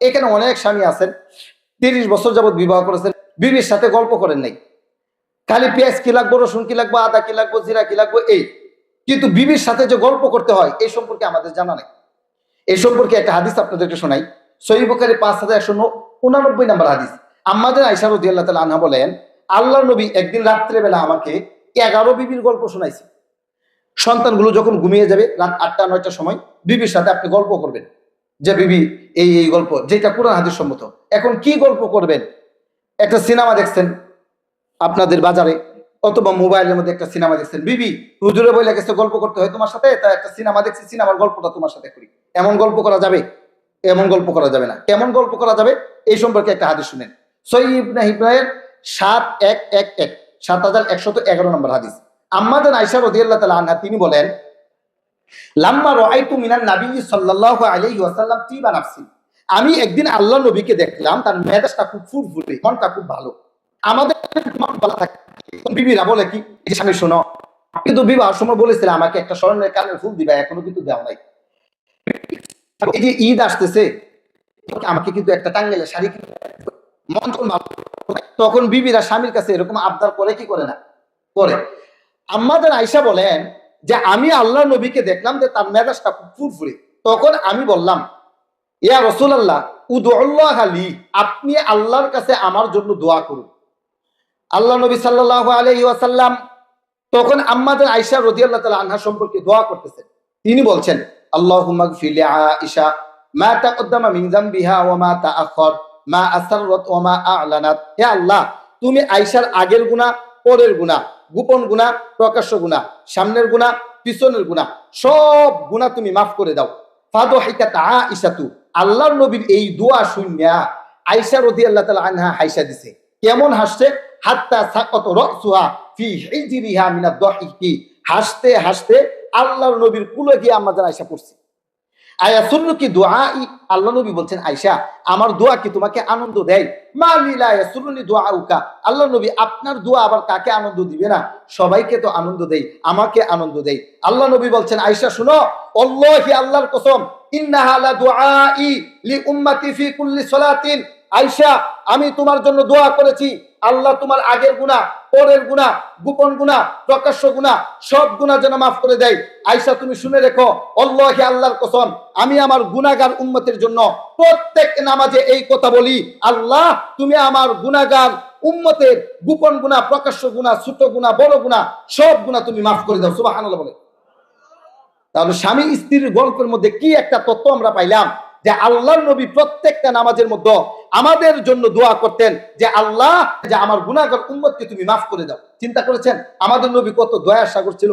এখানে অনেক স্বামী আছেন 30 বছর যাবত বিবাহ করেছেন, বিবির সাথে গল্প করেন নাই, খালি পেঁয়াজ কি লাগবো, রসুন কি লাগবো, আদা কি লাগবো, জিরা কি লাগবো এই, কিন্তু বিবির সাথে যে গল্প করতে হয় এই সম্পর্কে আমাদের জানা নেই। এই সম্পর্কে একটা হাদিস আপনাদেরকে শোনাই। সহিহ বুখারী 5189 নম্বর হাদিস। আম্মাদের আয়েশা রাদিয়াল্লাহু তাআলা আনহা বলেন, আল্লাহর নবী একদিন রাত্রে বেলা আমাকে 11 বিবির গল্প শোনাইছে। সন্তানগুলো যখন ঘুমিয়ে যাবে রাত 8টা 9টার সময় বিবির সাথে আপনি গল্প করবেন, যে বিবি এই এই গল্প, যেটা কোরআন হাদিস সম্মত। এখন কি গল্প করবেন? একটা সিনেমা দেখছেন আপনাদের বাজারে, অথবা মোবাইলের মধ্যে একটা সিনেমা দেখছেন, বিবি হুজুরে বলে গেছে গল্প করতে হয় তোমার সাথে, তা একটা সিনেমা দেখছি, সিনেমার গল্পটা তোমার সাথে করি। এমন গল্প করা যাবে? এমন গল্প করা যাবে না। কেমন গল্প করা যাবে এই সম্পর্কে একটা হাদিস শুনেন। সহিহ ইবনে হিব্বানের 7111 7111 নম্বর হাদিস। আম্মাজান আয়েশা রাদিয়াল্লাহু তাআলা আনহা তিনি বলেন, লাম্মা রাআইতু মিনান নাবী সাল্লাল্লাহু আলাইহি ওয়াসাল্লাম তিবা নাফসি, আমি একদিন আল্লাহর নবীকে দেখলাম তার মেজাজটা খুব ফুরফুরে, মনটা খুব ভালো। আমাদের মন ভালো থাকে, বিবিরা বলে কি, এই স্বামী শোনো, কিন্তু বিবাহ সময় বলেছিল আমাকে একটা স্বর্ণের কানের ফুল দিবা, এখনো কিন্তু দেওয়া নাই। এই যে ঈদ আসতেছে, আমাকে কিন্তু একটা টাঙ্গাইলের শাড়ি, মন তখন ভালো। তখন বিবিরা স্বামীর কাছে এরকম আবদার করে কি করে না, করে। আম্মাদের আয়েশা বলেন যে আমি আল্লাহ নবীকে দেখলাম যে তার মেজাজটা খুব ফুরফুরে। তখন আমি বললাম, ইয়া রাসূলুল্লাহ উদুল্লাহ লি, আপনি আল্লাহর কাছে আমার জন্য দোয়া করুন। আল্লাহ নবী সাল্লাল্লাহু আলাইহি ওয়াসাল্লাম তখন আম্মাদের আয়েশা রাদিয়াল্লাহু তাআলা আনহা সম্পর্কে দোয়া করতেছেন। তিনি বলছেন, আল্লাহুম্মা গফির লি আয়েশা মা তাকদ্দামা মিন যামবিহা ওয়া মা তাআখার মা আসরাত ওয়া মা আ'লানাত। হে আল্লাহ, তুমি আয়েশার আগের গুনাহ, পরের গুনাহ, গোপন গুনাহ, প্রকাশ্য গুনাহ, সামনের গুনাহ, পিছনের গুনাহ, সব গুনাহ তুমি মাফ করে দাও। ফাদহিকাত আয়েশাতু, আল্লাহর নবীর এই দোয়া শুনিয়া আয়েশা রাদিয়াল্লাহু তাআলা আনহা হাসা দিছে। কেমন হাসছে? হাত্তা সাকাত রাসুহা ফি হিজরিহা মিনাদ দাহিকি, হাসতে হাসতে আল্লাহর নবীর কুলে গিয়ে আমাদের আয়েশা পড়ছে। আয়াসুরুকি দুআই, আল্লাহ নবী বলছেন, আয়েশা আমার দোয়া কি তোমাকে আনন্দ দেয়? মা লিলা ইয়াসুরুনি দুআউকা, আল্লাহ নবী আপনার দোয়া আবার কাকে আনন্দ দিবে না? সবাইকে তো আনন্দ দেই, আমাকে আনন্দ দেই। আল্লাহ নবী বলছেন, আয়েশা শুনো, আল্লাহি, আল্লাহর কসম, ইন্নাহা লা দুআই লি উম্মতি ফি কুল্লি সালাতিন, আয়েশা আমি তোমার জন্য দোয়া করেছি, আল্লাহ তোমার আগের গুনাহ, পরের গুনাহ, গোপন গুনাহ, প্রকাশ্য গুনাহ, সব গুনাহ যেন মাফ করে দেয়। আয়েশা তুমি শুনে রেখো, আল্লাহি, আল্লাহর কসম, আমি আমার গুনাহগার উম্মতের জন্য প্রত্যেক নামাজে এই কথা বলি, আল্লাহ তুমি আমার গুনাহগার উম্মতের গোপন গুনাহ, প্রকাশ্য গুনাহ, ছোট গুনাহ, বড় গুনাহ, সব গুনাহ তুমি মাফ করে দাও। সুবহানাল্লাহ বলে। তাহলে স্বামী স্ত্রীর গল্পের মধ্যে কি একটা তত্ত্ব আমরা পাইলাম, যে আল্লাহর নবী প্রত্যেকটা নামাজের মধ্যে আমাদের জন্য দোয়া করতেন যে আল্লাহ, যে আমার গুনাহগার উম্মতকে তুমি মাফ করে দাও। চিন্তা করেছেন আমাদের নবী কত দয়ার সাগর ছিল?